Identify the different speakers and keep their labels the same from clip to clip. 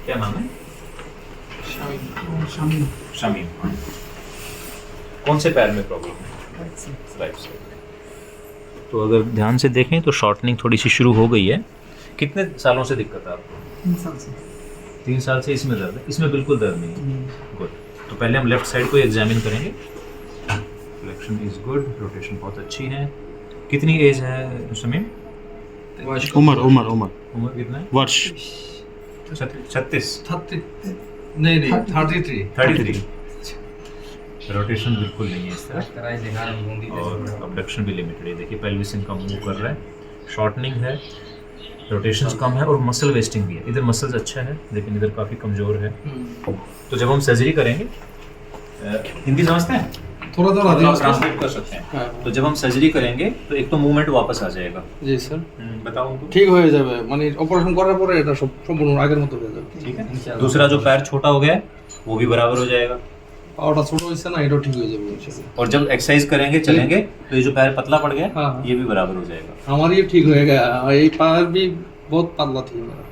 Speaker 1: क्या नाम है?
Speaker 2: शामिल।
Speaker 1: शमीम। कौन से पैर में प्रॉब्लम है? राइट साइड में। तो अगर ध्यान से देखें तो शॉर्टनिंग थोड़ी सी शुरू हो गई है। कितने सालों से दिक्कत है आपको?
Speaker 2: 3 साल से।
Speaker 1: 3 साल से इसमें दर्द है? इसमें बिल्कुल दर्द नहीं है। गुड। तो पहले हम लेफ्ट साइड को एग्जामिन करेंगे। फ्लेक्शन इज गुड, रोटेशन बहुत अच्छी है। कितनी एज है शमीम?
Speaker 3: उम्र
Speaker 1: कितना है?
Speaker 3: वर्ष
Speaker 1: 36।
Speaker 3: 33
Speaker 1: रोटेशन बिल्कुल नहीं है इस तरह, और अबडक्शन भी लिमिटेड है। देखिए पेल्विस इनका मूव कर रहा है, शॉर्टनिंग है, रोटेशंस कम है और मसल वेस्टिंग भी है। इधर मसल्स अच्छा है लेकिन इधर काफ़ी कमज़ोर है। तो जब हम सर्जरी करेंगे, हिंदी समझते हैं?
Speaker 4: थोड़ा
Speaker 1: ट्रांसलेट कर सकते हैं। तो जब हम सर्जरी करेंगे तो एक तो मूवमेंट वापस आ जाएगा।
Speaker 4: जी सर,
Speaker 1: बताओ उनको।
Speaker 4: ঠিক হয়ে যাবে, মানে অপারেশন করার পরে এটা সব সম্পূর্ণ আগের মতো হয়ে যাবে।
Speaker 1: ठीक है। दूसरा जो पैर छोटा हो गया है वो भी बराबर हो जाएगा।
Speaker 4: পাওয়াটা ছোট হইছে না, এটাও ঠিক হয়ে যাবে ইনশাআল্লাহ।
Speaker 1: और जब एक्सरसाइज करेंगे चलेंगे तो ये जो पैर पतला पड़ गया
Speaker 4: हाँ।
Speaker 1: ये भी बराबर हो जाएगा।
Speaker 4: আমার ये ठीक हो गया, ये पैर भी बहुत पतला थी मेरा।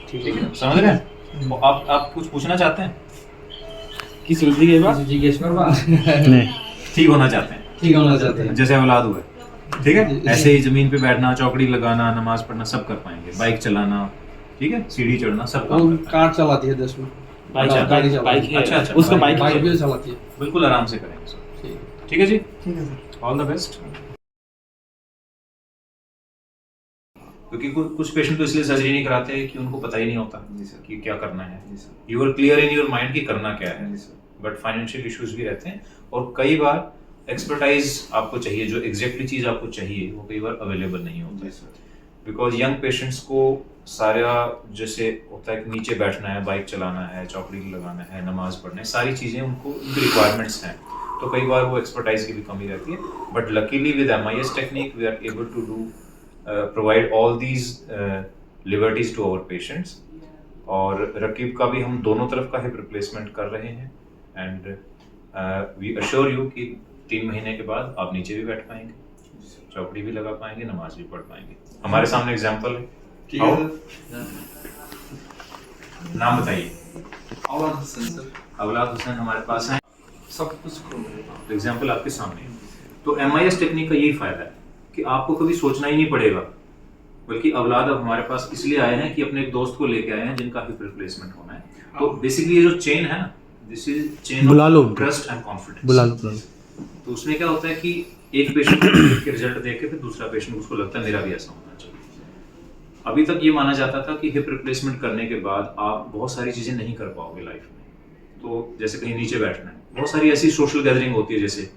Speaker 1: ठीक है, समझ रहे हैं? तो आप कुछ पूछना चाहते हैं?
Speaker 3: की सुलझी गई बात
Speaker 4: জিজ্ঞেস করবা?
Speaker 3: नहीं
Speaker 1: ठीक होना चाहते हैं,
Speaker 4: ठीक होना चाहते हैं।
Speaker 1: जैसे औलाद हुआ है, ठीक है? ऐसे ही जमीन पे बैठना, चौकड़ी लगाना, नमाज पढ़ना सब कर पाएंगे, बाइक चलाना, ठीक है, सीढ़ी चढ़ना सब
Speaker 4: वो
Speaker 1: काम कर
Speaker 4: कार चलाती है 10 में,
Speaker 3: बाइक
Speaker 4: गाड़ी चलाती
Speaker 3: बाइक
Speaker 4: है।
Speaker 3: है
Speaker 1: अच्छा, अच्छा,
Speaker 3: उसका बाइक
Speaker 4: बाइक
Speaker 3: है।
Speaker 4: भी चलाती है।
Speaker 1: पाएंगे। बिल्कुल आराम से करेंगे सब।
Speaker 4: ठीक।
Speaker 1: ठीक है जी,
Speaker 2: ठीक है सर।
Speaker 1: All the best. क्योंकि कुछ पेशेंट तो इसलिए सर्जरी नहीं कराते कि उनको पता ही नहीं होता कि क्या करना है। You are clear in your mind कि करना क्या है, बट फाइनेंशियल इश्यूज भी रहते हैं और कई बार एक्सपर्टाइज आपको चाहिए, जो एग्जैक्टली चीज आपको चाहिए वो कई बार अवेलेबल नहीं होता है। बिकॉज यंग पेशेंट्स को सारा जैसे होता है कि नीचे बैठना है, बाइक चलाना है, चौकड़ी लगाना है, नमाज पढ़ना है, सारी चीजें उनको उनकी रिक्वायरमेंट्स हैं, तो कई बार वो एक्सपर्टाइज की भी कमी रहती है। But luckily with MIS technique we are able to do provide all these liberties to our patients. और रकीब का भी हम दोनों तरफ का हिप रिप्लेसमेंट कर रहे हैं एंड वी अश्योर यू कि 3 महीने के बाद आप नीचे भी बैठ पाएंगे, चौकड़ी भी लगा पाएंगे, नमाज भी पढ़ पाएंगे। हमारे सामने एग्जाम्पल है। आओ, नाम बताइए।
Speaker 4: औलाद हुसैन सर।
Speaker 1: अवलाद हुसैन हमारे पास हैं,
Speaker 4: सब कुछ करो।
Speaker 1: तो एग्जाम्पल आपके सामने है। तो MIS टेक्निक का यही फायदा है कि आपको कभी सोचना ही नहीं पड़ेगा, बल्कि अवलाद अब हमारे पास इसलिए आए हैं कि अपने एक दोस्त को लेके आए हैं जिनका हिप रिप्लेसमेंट होना है। तो बेसिकली ये जो चेन है ना, दिस इज चेन
Speaker 3: बुला लो
Speaker 1: ऑफ
Speaker 3: उनको।
Speaker 1: Trust and confidence.
Speaker 3: बुला लो
Speaker 1: तो उसमें क्या होता है कि एक पेशेंट के रिजल्ट देख के फिर दूसरा पेशेंट उसको लगता है मेरा भी ऐसा होना चाहिए। अभी तक ये माना जाता था कि हिप रिप्लेसमेंट करने के बाद आप बहुत सारी चीजें नहीं कर पाओगे लाइफ में। तो जैसे कहीं नीचे बैठना है, बहुत सारी ऐसी सोशल गैदरिंग होती है जैसे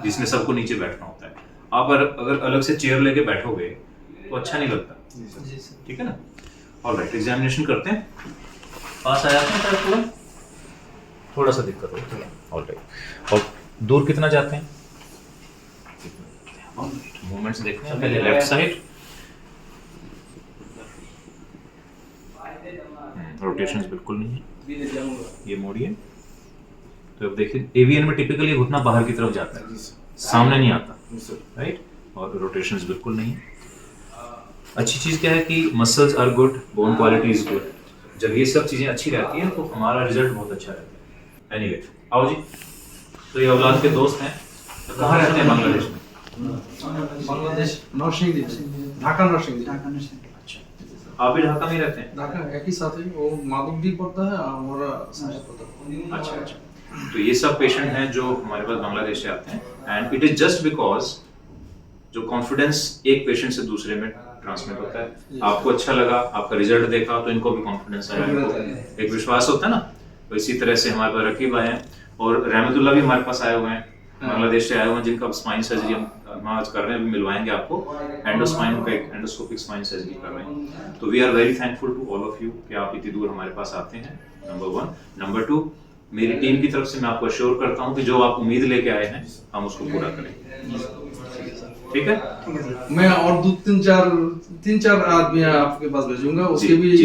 Speaker 1: जिसमें सबको नीचे बैठना होता है। आप अगर अलग से चेयर लेके बैठोगे तो अच्छा नहीं लगता,
Speaker 4: जी सर।
Speaker 1: ठीक है ना? ऑलराइट, एग्जामिनेशन करते हैं। पास आ जाते हैं पूरा? थोड़ा सा दिक्कत हो, ऑलराइट। और दूर कितना जाते हैं? मूवमेंट्स देखते हैं। पहले लेफ्ट साइड, रोटेशंस बिल्कुल नहीं है, ये मोड़िए। तो अब देखिए AVN में टिपिकली घुटना बाहर की तरफ जाता है, सामने नहीं आता, राइट? और रोटेशंस बिल्कुल नहीं है। अच्छी चीज क्या है कि muscles are good, bone quality is good. जब ये सब चीजें अच्छी रहती हैं तो हमारा रिजल्ट बहुत अच्छा रहता है। एनीवे, आओ जी। तो ये औलाद के दोस्त हैं, तो कहाँ रहते हैं बांग्लादेश में?
Speaker 4: बांग्लादेश नरसिंहदीप, ढाका नरसिंहदीप।
Speaker 2: ढाका नशे।
Speaker 1: अच्छा, आप भी ढाका में रहते हैं?
Speaker 4: ढाका एक ही साथ है, वो माधवदीप पड़ता है और हमारा साहेब पड़ता है।
Speaker 1: अच्छा अच्छा। तो ये सब पेशेंट हैं जो हमारे पास बांग्लादेश से आते हैं and it is just because जो कॉन्फिडेंस एक पेशेंट से दूसरे में ट्रांसमिट होता है। आपको अच्छा लगा, आपका रिजल्ट देखा तो इनको भी कॉन्फिडेंस आया, एक विश्वास होता है ना। तो इसी तरह से हमारे पास रकीब आए हैं और रहमतुल्ला भी हमारे पास आए हुए हैं, बांग्लादेश से आए हुए हैं, जिनका स्पाइन सर्जरी हम आज कर रहे हैं, मिलवाएंगे आपको। एंडोस्कोपिक स्पाइन सर्जरी कर रहे हैं। तो we are very thankful to all of you कि आप इतनी दूर हमारे पास आते हैं, नंबर 1। नंबर 2, मेरी टीम की तरफ से मैं आपको अश्योर करता हूँ कि जो आप उम्मीद लेके आए हैं हम उसको पूरा करेंगे, ठीक है?
Speaker 4: मैं और 3-4 आदमी आपके पास भेजूंगा, उसके भी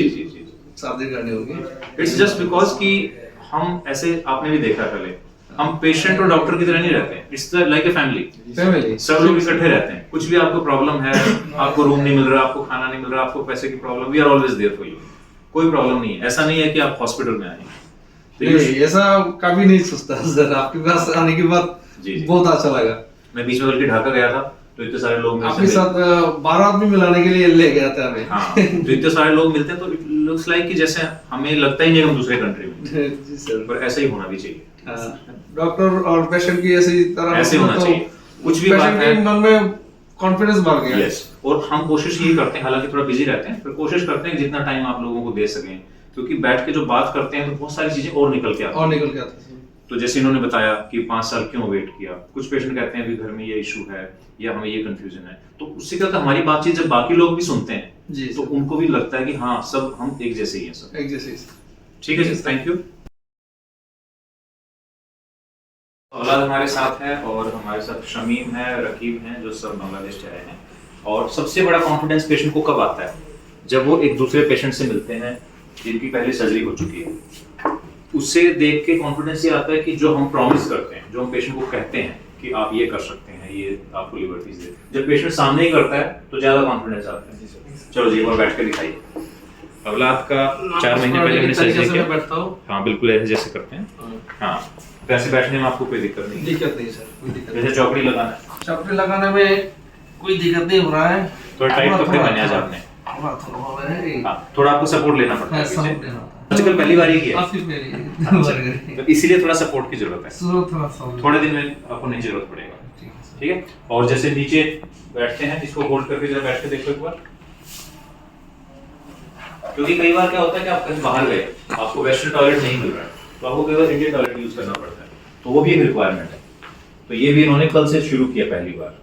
Speaker 4: शादी करनी होगी।
Speaker 1: इट्स जस्ट बिकॉज कि हम ऐसे, आपने भी देखा पहले, हम पेशेंट और डॉक्टर की तरह नहीं रहते हैं। इट्स लाइक ए फैमिली, सब लोग इकट्ठे रहते हैं। कुछ भी आपको प्रॉब्लम है, आपको रूम नहीं मिल रहा, आपको खाना नहीं मिल रहा, आपको पैसे की problem, we are always there for you. कोई प्रॉब्लम नहीं है, ऐसा नहीं है कि आप हॉस्पिटल में आए। तो
Speaker 4: नहीं, ऐसा कभी नहीं सोचता सर, आपके पास आने के बाद
Speaker 1: जी, जी।
Speaker 4: बहुत अच्छा लगा।
Speaker 1: मैं बीच में बल्कि ढाका गया था, तो इतने सारे लोग मेरे से
Speaker 4: आपके साथ 12 आदमी मिलाने के लिए ले गया था हमें।
Speaker 1: हाँ, तो इतने सारे लोग मिलते हैं तो इट लुक्स लाइक कि जैसे हमें लगता ही नहीं है हम दूसरे कंट्री में,
Speaker 4: जी सर।
Speaker 1: पर ऐसा ही होना भी चाहिए।
Speaker 4: डॉक्टर और पेशेंट की ऐसी तरह
Speaker 1: ऐसे होना चाहिए। कुछ भी बात
Speaker 4: पेशेंट
Speaker 1: है,
Speaker 4: के मन में कॉन्फिडेंस बढ़ गया।
Speaker 1: यस, और हम कोशिश यही करते हैं, हालांकि थोड़ा बिजी रहते हैं, पर कोशिश करते हैं कि जितना टाइम आप लोगों को दे सकें, क्योंकि बैठ के जो बात करते हैं तो बहुत सारी चीजें और निकल के आती हैं।
Speaker 4: और निकल के आता है।
Speaker 1: तो जैसे इन्होंने बताया कि 5 साल क्यों वेट किया, कुछ पेशेंट कहते हैं अभी घर में ये इशू है या हमें ये कंफ्यूजन है, तो उससे क्या होता है हमारी बातचीत जब बाकी लोग भी सुनते हैं
Speaker 4: जी
Speaker 1: तो
Speaker 4: सर।
Speaker 1: उनको भी लगता है कि हाँ सब हम एक जैसे ही हैं सब।
Speaker 4: एक जैसे ही।
Speaker 1: ठीक है जी, थैंक यू। औलाद हमारे साथ है और हमारे साथ शमीम है, रकीब हैं, जो सब बांग्लादेश से आए हैं। और सबसे बड़ा कॉन्फिडेंस पेशेंट को कब आता है? जब वो एक दूसरे पेशेंट से मिलते हैं जिनकी पहले सर्जरी हो चुकी है। उससे देख के कॉन्फिडेंस ये आता है कि जो हम प्रॉमिस करते हैं, जो हम पेशेंट को कहते हैं कि आप ये कर सकते हैं, ये आपको लिबर्टीज दे, जब पेशेंट सामने ही करता है तो ज्यादा कॉन्फिडेंस आता है। चलो जी, एक बार बैठ के दिखाइए। औलाद का 4 महीने पहले हमने सर्जरी किया।
Speaker 4: बैठता हूँ।
Speaker 1: हाँ बिल्कुल ऐसे जैसे करते हैं। हाँ, वैसे बैठने में आपको कोई दिक्कत नहीं है?
Speaker 4: दिक्कत नहीं सर, कोई दिक्कत
Speaker 1: जैसे चौकड़ी लगाना है,
Speaker 4: चपटे लगाने में कोई दिक्कत नहीं हो रहा है।
Speaker 1: थोड़ा टाइट कपड़े पहने आज आपने।
Speaker 4: थोड़ा हो रहा है।
Speaker 1: हाँ, थोड़ा आपको सपोर्ट लेना पड़ता है
Speaker 4: हाँ, support
Speaker 1: पीछे।
Speaker 4: लेना होता है।
Speaker 1: आजकल पहली बार ही किया है।
Speaker 4: आपकी मेरी
Speaker 1: तो इसीलिए थोड़ा सपोर्ट की जरूरत है।
Speaker 4: थोड़ा सा
Speaker 1: थोड़े दिन में आपको नहीं जरूरत पड़ेगा।
Speaker 4: ठीक है सर।
Speaker 1: ठीक है, और जैसे नीचे बैठते हैं, इसको होल्ड करके जरा बैठ के देखो एक बार। क्योंकि कई बार क्या होता है कि आप कहीं बाहर गए, आपको वेस्टर्न टॉयलेट नहीं मिल रहा है, तो आपको कई बार इंडियन टॉयलेट यूज करना पड़ता है, तो वो भी एक रिक्वायरमेंट है। तो ये भी इन्होंने कल से शुरू किया पहली बार,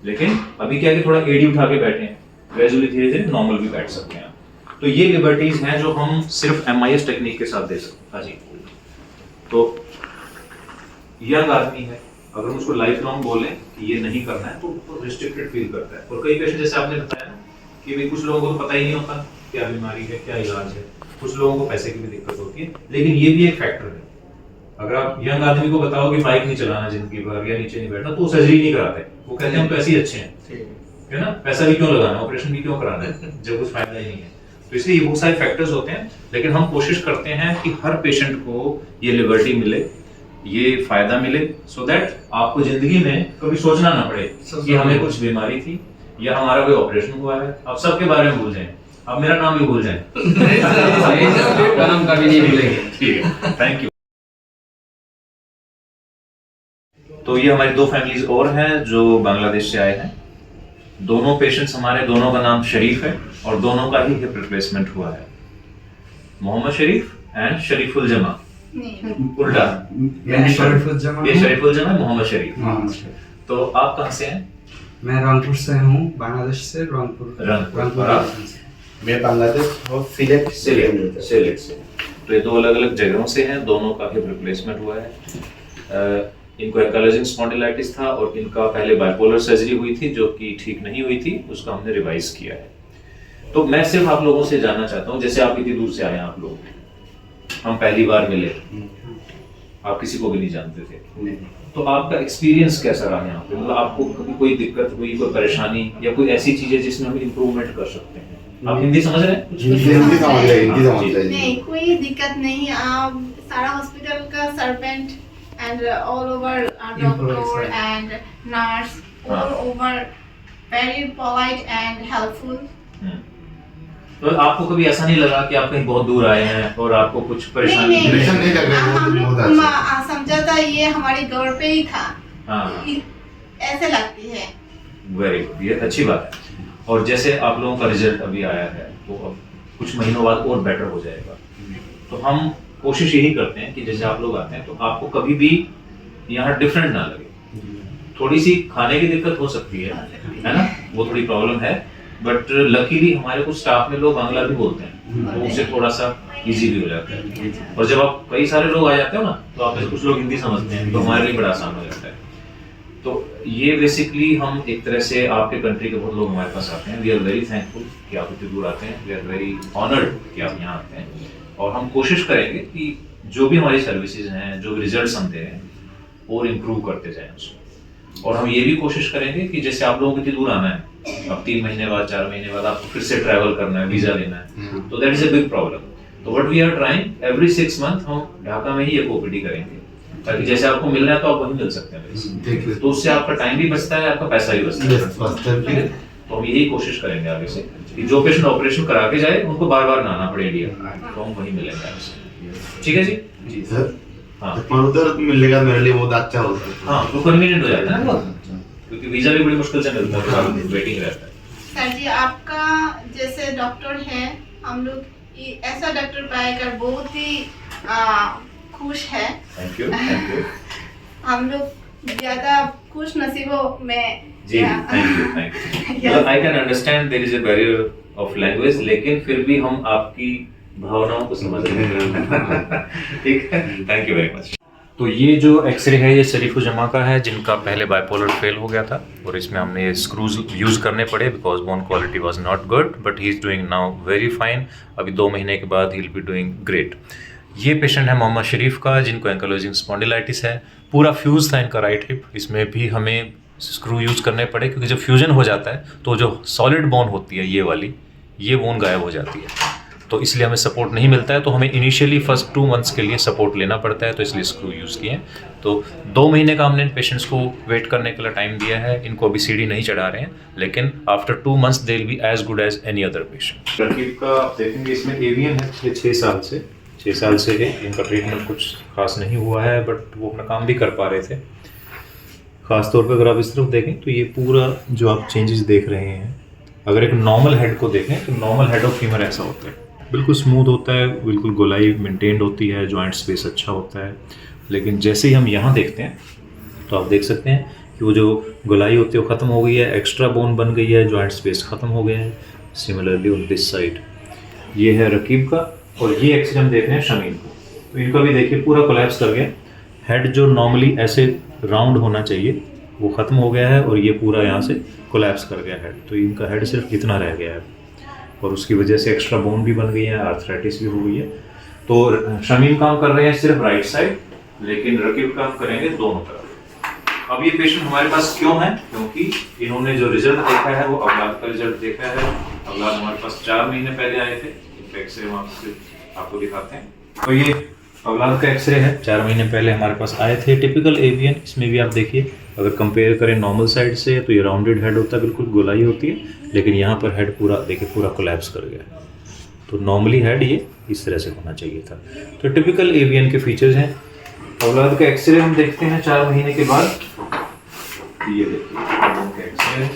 Speaker 1: लेकिन अभी क्या है कि थोड़ा एडी उठा के बैठे हैं, ग्रेजुअली धीरे धीरे नॉर्मल भी बैठ सकते हैं। तो ये लिबर्टीज हैं जो हम सिर्फ MIS टेक्निक के साथ दे सकते हैं। हाँ जी, तो यंग आदमी है, अगर हम उसको लाइफ लॉन्ग बोले कि ये नहीं करना है तो रिस्ट्रिक्टेड फील करता है। और कई पेशेंट जैसे आपने बताया ना कि भाई कुछ लोगों को तो पता ही नहीं होता क्या बीमारी है, क्या इलाज है, कुछ लोगों को पैसे की भी दिक्कत होती है, लेकिन ये भी एक फैक्टर है। अगर आप यंग आदमी को बताओ कि बाइक नहीं चलाना जिंदगी भर या नीचे नहीं बैठना, तो वो सर्जरी नहीं कराते, वो कहते हैं हम तो ऐसे ही अच्छे हैं, है ना, पैसा भी क्यों लगाना, ऑपरेशन भी क्यों कराना है जब कुछ फायदा ही नहीं है। तो इसलिए ये बहुत सारे फैक्टर्स होते हैं, लेकिन हम कोशिश करते हैं कि हर पेशेंट को ये लिबर्टी मिले, ये फायदा मिले, सो दैट आपको जिंदगी में कभी सोचना ना पड़े कि हमें कुछ बीमारी थी या हमारा कोई ऑपरेशन हुआ है। आप सबके बारे में भूल जाएं, आप मेरा नाम भी भूल जाएं।
Speaker 3: आपका नाम कभी नहीं भूलेंगे।
Speaker 1: ठीक है, थैंक यू। तो ये हमारी 2 फैमिलीज और हैं जो बांग्लादेश से आए हैं। दोनों पेशेंट्स हमारे, दोनों का नाम शरीफ है और दोनों का ही हिप रिप्लेसमेंट हुआ है। मोहम्मद शरीफ एंड शरीफुल जमा, उल्टा,
Speaker 2: मैं शरीफुल जमा
Speaker 1: ये
Speaker 2: हूँ।
Speaker 1: शरीफुल जमा, मोहम्मद शरीफ।
Speaker 2: हाँ,
Speaker 1: तो आप कहाँ से हैं?
Speaker 2: मैं रंगपुर से हूँ, बांग्लादेश से रंगपुर।
Speaker 1: रंगपुर। और आप?
Speaker 5: मैं बांग्लादेश और सिलेट
Speaker 1: सिलेट से। तो ये 2 अलग अलग जगहों से हैं, दोनों का हिप रिप्लेसमेंट हुआ है। इनको एंकाइलोजिंग स्पॉन्डिलाइटिस था और इनका पहले बाइपोलर सर्जरी हुई थी जो कि ठीक नहीं हुई थी, उसका हमने रिवाइज किया है। तो मैं सिर्फ आप लोगों से जानना चाहता हूँ, जैसे आप इतनी दूर से आए, आप लोग, हम पहली बार मिले, आप किसी को भी नहीं जानते थे, तो आपका एक्सपीरियंस कैसा रहा यहाँ पे? मतलब आपको कभी कोई दिक्कत हुई, कोई परेशानी या कोई ऐसी चीजें जिसमें हम इम्प्रूवमेंट कर सकते हैं? आप हिंदी समझ रहे हैं?
Speaker 5: हिंदी समझ रहे
Speaker 6: नहीं, कोई दिक्कत नहीं। आप सारा हॉस्पिटल का servant and all over doctor and nurse all over very polite and helpful.
Speaker 1: तो आपको कभी ऐसा नहीं लगा कि आप कहीं बहुत दूर आए हैं और आपको कुछ परेशानी?
Speaker 6: नहीं,
Speaker 5: परेशान नहीं लग रहा है,
Speaker 6: हम
Speaker 5: बहुत
Speaker 6: लोग
Speaker 5: अच्छा।
Speaker 6: समझा था ये हमारे घर पे ही था,
Speaker 1: हाँ,
Speaker 6: ऐसे लगती है।
Speaker 1: वेरी गुड, ये अच्छी बात है। और जैसे आप लोगों का रिजल्ट अभी आया है तो अब कुछ महीनों बाद और बेटर हो जाएगा। तो हम कोशिश यही करते हैं कि जैसे आप लोग आते हैं तो आपको कभी भी यहाँ डिफरेंट ना लगे। थोड़ी सी खाने की दिक्कत हो सकती है ना, वो थोड़ी प्रॉब्लम है, बट लकीली हमारे कुछ स्टाफ में लोग बांग्ला भी बोलते हैं, तो उससे थोड़ा सा इजी भी हो जाता है। और जब आप कई सारे लोग आ जाते हो ना, तो आप में से कुछ लोग हिंदी समझते हैं, तो हमारे लिए बड़ा आसान हो जाता है। तो ये बेसिकली हम एक तरह से आपके कंट्री के बहुत लोग हमारे पास आते हैं। वी आर वेरी थैंकफुल कि आप इतनी दूर आते हैं, वी आर वेरी ऑनर्ड कि आप यहाँ आते हैं। और हम कोशिश करेंगे कि जो भी हमारी सर्विसेज हैं, जो भी रिजल्ट्स हम दे रहे हैं, और इम्प्रूव करते जाएं उसको। और हम ये भी कोशिश करेंगे कि जैसे आप लोगों को इतनी दूर आना है, अब 3 महीने बाद 4 महीने बाद आपको फिर से ट्रैवल करना है, वीजा लेना है, तो that is a big problem. तो what we are trying, every 6 month हम ढाका में ही एक ओपीडी करेंगे, ताकि जैसे आपको मिलना है तो आप वहीं मिल सकते हैं, तो उससे आपका टाइम भी बचता है, आपका पैसा भी बचता है, ठीक है। तो हम यही कोशिश करेंगे आगे से कि जो पेशेंट ऑपरेशन करा के जाए उनको बार बार ना आना पड़े इंडिया, तो हम वहीं मिलेंगे आपसे, ठीक है जी।
Speaker 5: जी सर।
Speaker 1: हाँ
Speaker 5: पर उधर मिलेगा मेरे लिए बहुत अच्छा होता है।
Speaker 1: हाँ, तो कन्वीनियंट हो जाता है ना, क्योंकि वीजा भी बड़ी मुश्किल से मिलता है, वेटिंग रहता है।
Speaker 6: सर जी आपका जैसे डॉक्टर है, हम लोग ऐसा डॉक्टर पाकर बहुत ही खुश है।
Speaker 1: थैंक यू, थैंक यू
Speaker 6: हम लोग ज्यादा खुश नसीबों में
Speaker 1: जी, थैंक यू, थैंक यू। मतलब I can understand there is a barrier of language, लेकिन फिर भी हम आपकी भावनाओं को समझ रहे हैं, ठीक है, थैंक यू वेरी मच। तो ये जो एक्सरे है ये शरीफुजमा का है, जिनका पहले बाइपोलर फेल हो गया था और इसमें हमने ये स्क्रूज यूज़ करने पड़े because bone quality was not good, but he is doing now very fine. अभी 2 महीने के बाद he will be doing great. ये पेशेंट है मोहम्मद शरीफ का, जिनको एंकाइलोजिंग स्पॉन्डिलाइटिस है, पूरा फ्यूज था इनका राइट हिप, इसमें भी हमें स्क्रू यूज़ करने पड़े, क्योंकि जब फ्यूजन हो जाता है तो जो सॉलिड बोन होती है ये वाली, ये बोन गायब हो जाती है, तो इसलिए हमें सपोर्ट नहीं मिलता है, तो हमें इनिशियली फर्स्ट 2 मंथ्स के लिए सपोर्ट लेना पड़ता है, तो इसलिए स्क्रू यूज़ किए हैं। तो 2 महीने का हमने इन पेशेंट्स को वेट करने के लिए टाइम दिया है, इनको अभी सीढ़ी नहीं चढ़ा रहे हैं, लेकिन after 2 months they will be as good as any other patient. Rakib का आप देखेंगे इसमें एवियन है, पिछले 6 साल से है, इनका ट्रीटमेंट कुछ खास नहीं हुआ है, बट वो अपना काम भी कर पा रहे थे। खास तौर पर अगर आप इस तरफ देखें तो ये पूरा जो आप चेंजेस देख रहे हैं, अगर एक नॉर्मल हेड को देखें तो नॉर्मल हेड ऑफ फीमर ऐसा होता है, बिल्कुल स्मूथ होता है, बिल्कुल गोलाई मेंटेन्ड होती है, जॉइंट स्पेस अच्छा होता है। लेकिन जैसे ही हम यहाँ देखते हैं तो आप देख सकते हैं कि वो जो गोलाई होती है वो ख़त्म हो गई है, एक्स्ट्रा बोन बन गई है, जॉइंट स्पेस ख़त्म हो गया है। सिमिलरली ऑन दिस साइड ये है रकीब का, और ये एक्सरे हम देख रहे हैं शमीन को, तो इनका भी देखिए पूरा कोलैप्स कर गया। हेड जो नॉर्मली ऐसे राउंड होना चाहिए वो ख़त्म हो गया है, और ये पूरा यहाँ से कोलैप्स कर गया हेड, तो इनका हेड सिर्फ इतना रह गया है, और उसकी वजह से एक्स्ट्रा बोन भी बन गई है, आर्थराइटिस भी हो गई है। तो शमीम काम कर रहे हैं सिर्फ राइट साइड, लेकिन रकीब काम करेंगे दोनों तरफ। अब ये पेशेंट हमारे पास क्यों है, क्योंकि इन्होंने जो रिजल्ट देखा है वो औलाद का रिजल्ट देखा है। औलाद हमारे पास 4 महीने पहले आए थे, इनका एक्सरे वहाँ से आपको दिखाते हैं। तो ये औलाद का एक्सरे है, 4 महीने पहले हमारे पास आए थे। टिपिकल एवियन, इसमें भी आप देखिए अगर कंपेयर करें नॉर्मल साइड से तो ये राउंडेड हेड होता है, बिल्कुल गोलाई होती है, लेकिन यहाँ पर हेड पूरा देखिए पूरा कोलैप्स कर गया है। तो नॉर्मली हेड ये इस तरह से होना चाहिए था। तो टिपिकल एवियन के फीचर्स हैं। औलाद का एक्सरे हम देखते हैं 4 महीने के बाद, ये देखिए X-ray,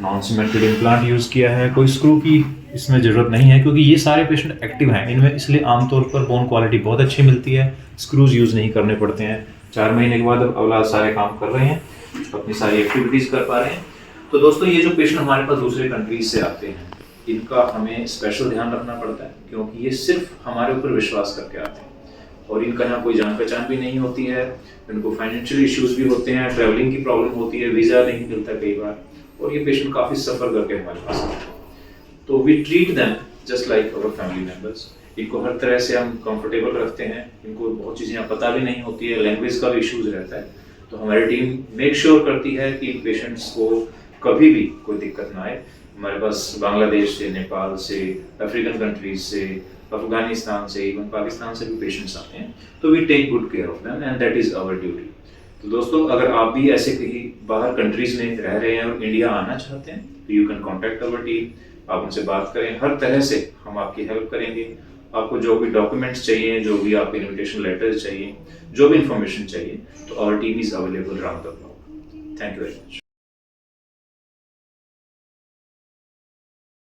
Speaker 1: non cemented implant use किया है, कोई स्क्रू की इसमें ज़रूरत नहीं है, क्योंकि ये सारे पेशेंट एक्टिव हैं इनमें, इसलिए आमतौर पर बोन क्वालिटी बहुत अच्छी मिलती है, स्क्रूज यूज़ नहीं करने पड़ते हैं। 4 महीने के बाद अब औलाद सारे काम कर रहे हैं, अपनी सारी एक्टिविटीज़ कर पा रहे हैं। तो दोस्तों ये जो पेशेंट हमारे पास दूसरे कंट्रीज से आते हैं, इनका हमें स्पेशल ध्यान रखना पड़ता है, क्योंकि ये सिर्फ हमारे ऊपर विश्वास करके आते हैं, और इनका यहाँ कोई जान पहचान भी नहीं होती है, इनको फाइनेंशियल इश्यूज भी होते हैं, ट्रैवलिंग की प्रॉब्लम होती है, वीज़ा नहीं मिलता कई बार, और ये पेशेंट काफ़ी सफ़र करके हमारे पास आते हैं। तो we treat them just like our family members. इनको हर तरह से हम कंफर्टेबल रखते हैं, इनको बहुत चीज़ें पता भी नहीं होती है, लैंग्वेज का भी इश्यूज रहता है, तो हमारी टीम मेक श्योर करती है कि इन पेशेंट्स को कभी भी कोई दिक्कत ना आए। हमारे पास बांग्लादेश से, नेपाल से, अफ्रीकन कंट्रीज से, अफगानिस्तान से, इवन पाकिस्तान से भी पेशेंट्स आते हैं, तो we take good care of them and that is our duty. तो दोस्तों अगर आप भी ऐसे कहीं बाहर कंट्रीज में रह रहे हैं और इंडिया आना चाहते हैं तो you can contact our team, आप उनसे बात करें, हर तरह से हम आपकी हेल्प करेंगे। आपको जो भी डॉक्यूमेंट्स चाहिए, जो भी आपके इन्विटेशन लेटर्स चाहिए, जो भी इंफॉर्मेशन चाहिए, तो our team is available round the clock. Thank you very much.